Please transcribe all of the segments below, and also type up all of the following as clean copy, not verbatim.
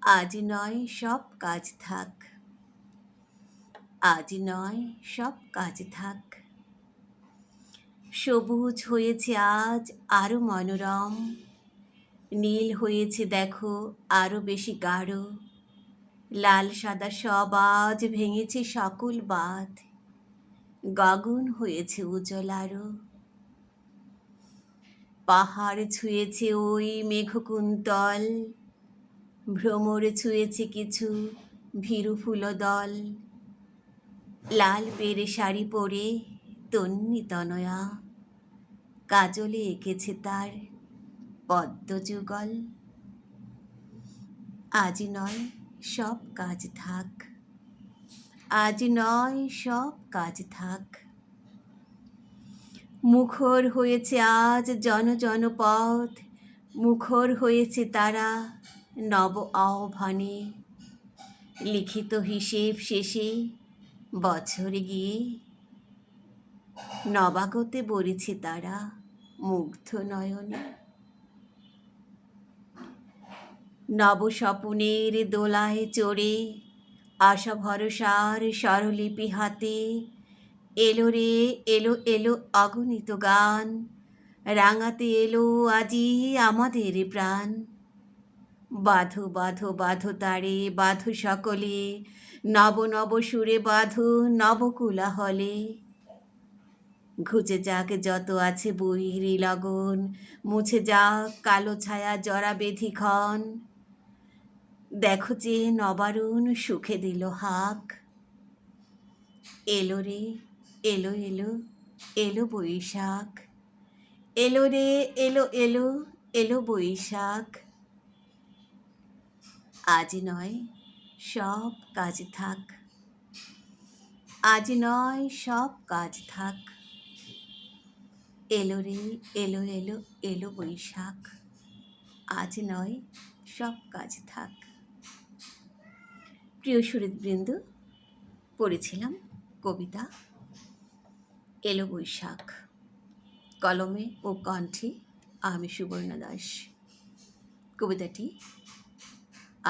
আজ নয় সব কাজ থাক, আজ নয় সব কাজ থাক। সবুজ হয়েছে আজ আরো মনোরম, নীল হয়েছে দেখো আরো বেশি গাঢ়। লাল সাদা সব আজ ভেঙেছে সকল বাঁধ, গগন হয়েছে উজ্জ্বল আরো। পাহাড় ছুঁয়েছে ওই মেঘকুন্তল, ভ্রমর ছুঁয়েছে কিছু ভীরু ফুলদল। লাল পেড়ে শাড়ি পরে তন্বী তনয়া, কাজলে এঁকেছে তার পদ্মযুগল। আজ নয় সব কাজ থাক, আজ নয় সব কাজ থাক। মুখর হয়েছে আজ জন জন পথ, মুখর হয়েছে তারা নব আহ্বানে। লিখিত হিসেব শেষে বছর গিয়ে নবাগতে বলেছে তারা মুগ্ধ নয়নে। নব স্বপনের দোলায় চড়ে আশা ভরসার স্বরলিপি হাতে এলো রে এলো এলো অগণিত গান, রাঙাতে এলো আজি আমাদের প্রাণ। বাঁধো বাঁধো বাঁধো তারে বাঁধো সকলে, নব নব সুরে বাঁধো নবকোলাহলে। ঘুচে যাক যত আছে বৈরী লগন, মুছে যাক কালো ছায়া জরা বেধিক্ষণ। দেখো যে নবারুণ সুখে দিল হাক, এলো রে এলো এলো এলো বৈশাখ। এলো রে এলো এলো এলো বৈশাখ। আজ নয় সব কাজ থাক, আজ নয় সব কাজ থাক। এলো রে এলো এলো এলো বৈশাখ। আজ নয় সব কাজ থাক। প্রিয় সুহৃদবৃন্দ, পড়েছিলাম কবিতা এলো বৈশাখ। কলমে ও কণ্ঠে আমি সুবর্ণা দাস। কবিতাটি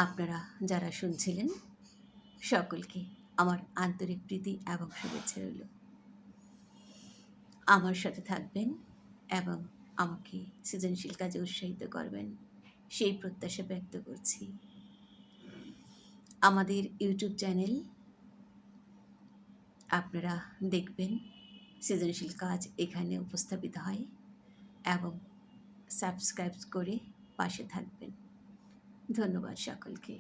আপনারা যারা শুনছিলেন সকলকে আমার আন্তরিক প্রীতি এবং শুভেচ্ছা রইল। আমার সাথে থাকবেন এবং আমাকে সৃজনশীল কাজে উৎসাহিত করবেন সেই প্রত্যাশা ব্যক্ত করছি। আমাদের ইউটিউব চ্যানেল আপনারা দেখবেন, সৃজনশীল কাজ এখানে উপস্থাপিত হয় এবং সাবস্ক্রাইব করে পাশে থাকবেন। ধন্যবাদ সকলকে।